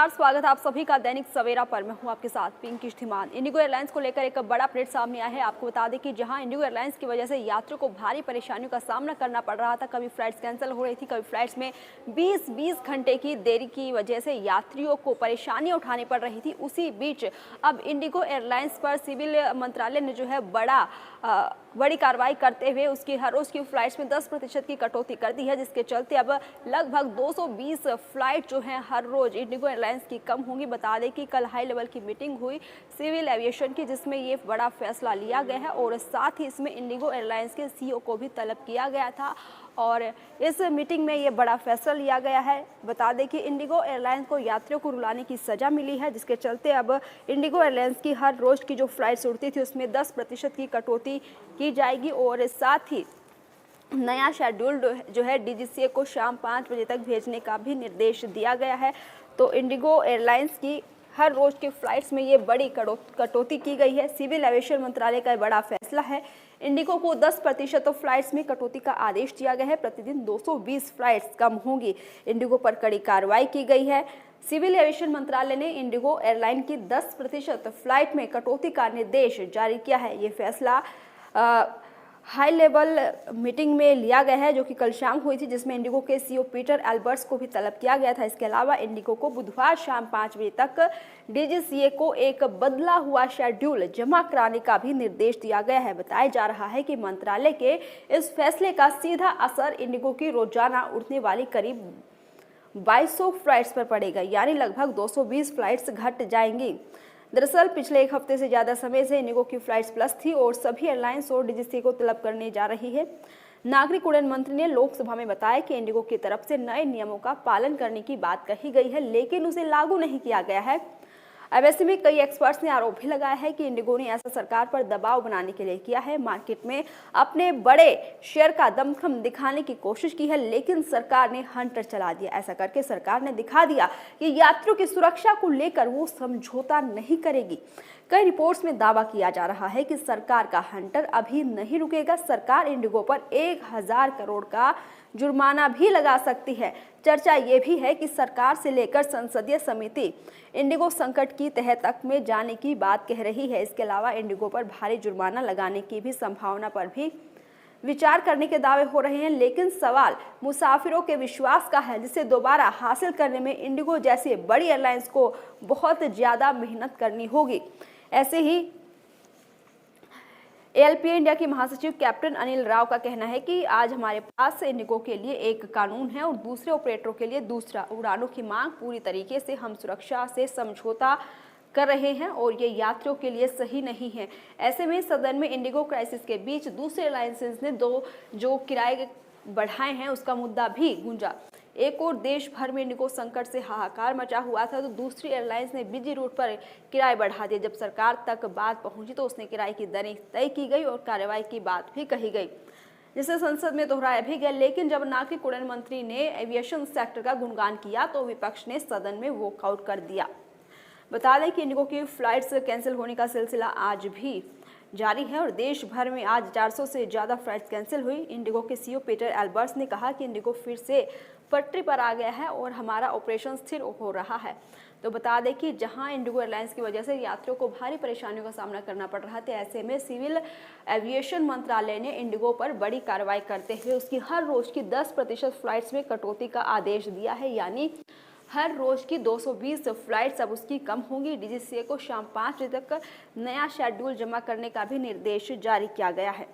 नमस्कार, स्वागत है आप सभी का दैनिक सवेरा पर। मैं हूं आपके साथ पिंकी धीमान। इंडिगो एयरलाइंस को लेकर एक बड़ा अपडेट सामने आया है। आपको बता दें कि जहां इंडिगो एयरलाइंस की वजह से यात्रियों को भारी परेशानियों का सामना करना पड़ रहा था, कभी फ्लाइट्स कैंसिल हो रही थी, कभी फ्लाइट्स में 20-20 घंटे की देरी की वजह से यात्रियों को परेशानियां उठानी पड़ रही थी। उसी बीच अब इंडिगो एयरलाइंस पर सिविल मंत्रालय ने जो है बड़ी कार्रवाई करते हुए उसकी हर रोज की फ्लाइट्स में 10% की कटौती कर दी है, जिसके चलते अब लगभग 220 फ्लाइट जो हैं हर रोज इंडिगो एयरलाइंस की कम होंगी। बता दें कि कल हाई लेवल की मीटिंग हुई सिविल एविएशन की, जिसमें ये बड़ा फैसला लिया गया है और साथ ही इसमें इंडिगो एयरलाइंस के सीईओ को भी तलब किया गया था और इस मीटिंग में ये बड़ा फैसला लिया गया है। बता दें कि इंडिगो एयरलाइंस को यात्रियों को रुलाने की सजा मिली है, जिसके चलते अब इंडिगो एयरलाइंस की हर रोज की जो फ्लाइट्स उड़ती थी उसमें 10% की कटौती की जाएगी और साथ ही नया शेड्यूल जो है डीजीसीए को शाम 5 बजे तक भेजने का भी निर्देश दिया गया है। तो इंडिगो एयरलाइंस की हर रोज के फ्लाइट्स में ये बड़ी कटौती की गई है। सिविल एविएशन मंत्रालय का बड़ा फैसला है। इंडिगो को 10% तो फ्लाइट्स में कटौती का आदेश दिया गया है। प्रतिदिन 220 फ्लाइट्स कम होंगी। इंडिगो पर कड़ी कार्रवाई की गई है। सिविल एविएशन मंत्रालय ने इंडिगो एयरलाइन की 10% फ्लाइट में कटौती का निर्देश जारी किया है। ये फैसला हाई लेवल मीटिंग में लिया गया है, जो कि कल शाम हुई थी, जिसमें इंडिगो के सीईओ पीटर एल्बर्ट्स को भी तलब किया गया था। इसके अलावा इंडिगो को बुधवार शाम 5 बजे तक डीजीसीए को एक बदला हुआ शेड्यूल जमा कराने का भी निर्देश दिया गया है। बताया जा रहा है कि मंत्रालय के इस फैसले का सीधा असर इंडिगो की रोजाना उड़ने वाली करीब 2200 फ्लाइट्स पर पड़ेगा, यानी लगभग 220 फ्लाइट्स घट जाएंगी। दरअसल पिछले एक हफ्ते से ज्यादा समय से इंडिगो की फ्लाइट्स प्लस थी और सभी एयरलाइंस और डीजीसीए को तलब करने जा रही है। नागरिक उड्डयन मंत्री ने लोकसभा में बताया कि इंडिगो की तरफ से नए नियमों का पालन करने की बात कही गई है, लेकिन उसे लागू नहीं किया गया है। अब ऐसे में कई एक्सपर्ट्स ने आरोप भी लगाया है कि इंडिगो ने ऐसा सरकार पर दबाव बनाने के लिए किया है। मार्केट में अपने बड़े शेयर का दमखम दिखाने की कोशिश की है, लेकिन सरकार ने हंटर चला दिया। ऐसा करके सरकार ने दिखा दिया कि यात्रियों की सुरक्षा को लेकर वो समझौता नहीं करेगी। कई रिपोर्ट्स में दावा किया जा रहा है कि सरकार का हंटर अभी नहीं रुकेगा। सरकार इंडिगो पर 1000 करोड़ का जुर्माना भी लगा सकती है। चर्चा ये भी है कि सरकार से लेकर संसदीय समिति इंडिगो संकट की तह तक में जाने की बात कह रही है। इसके अलावा इंडिगो पर भारी जुर्माना लगाने की भी संभावना पर भी विचार करने के दावे हो रहे हैं, लेकिन सवाल मुसाफिरों के विश्वास का है, जिसे दोबारा हासिल करने में इंडिगो जैसी बड़ी एयरलाइंस को बहुत ज्यादा मेहनत करनी होगी। ऐसे ही एएलपीए इंडिया के महासचिव कैप्टन अनिल राव का कहना है कि आज हमारे पास इंडिगो के लिए एक कानून है और दूसरे ऑपरेटरों के लिए दूसरा। उड़ानों की मांग पूरी तरीके से हम सुरक्षा से समझौता कर रहे हैं और ये यात्रियों के लिए सही नहीं है। ऐसे में सदन में इंडिगो क्राइसिस के बीच दूसरे एयरलाइंसेज ने जो किराए बढ़ाए हैं उसका मुद्दा भी गूंजा। एक और देश भर में इंडिगो संकट से हाहाकार मचा हुआ था, तो दूसरी एयरलाइंस ने बिजी रूट पर किराए बढ़ा दिए। जब सरकार तक बात पहुंची तो उसने किराए की दरें तय की गई और कार्रवाई की बात भी कही गई, जिसे संसद में दोहराया भी गया। लेकिन जब नागरिक उड्डयन मंत्री ने एविएशन सेक्टर का गुणगान किया तो विपक्ष ने सदन में वॉकआउट कर दिया। बता दें कि इंडिगो की फ्लाइट्स कैंसिल होने का सिलसिला आज भी जारी है और देश भर में आज 400 से ज़्यादा फ्लाइट्स कैंसिल हुई। इंडिगो के सीईओ पीटर एल्बर्ट्स ने कहा कि इंडिगो फिर से पटरी पर आ गया है और हमारा ऑपरेशन स्थिर हो रहा है। तो बता दें कि जहां इंडिगो एयरलाइंस की वजह से यात्रियों को भारी परेशानियों का सामना करना पड़ रहा था, ऐसे में सिविल एविएशन मंत्रालय ने इंडिगो पर बड़ी कार्रवाई करते हुए उसकी हर रोज की 10% फ्लाइट्स में कटौती का आदेश दिया है, यानी हर रोज की 220 फ्लाइट्स अब उसकी कम होंगी। डीजीसीए को शाम 5 बजे तक नया शेड्यूल जमा करने का भी निर्देश जारी किया गया है।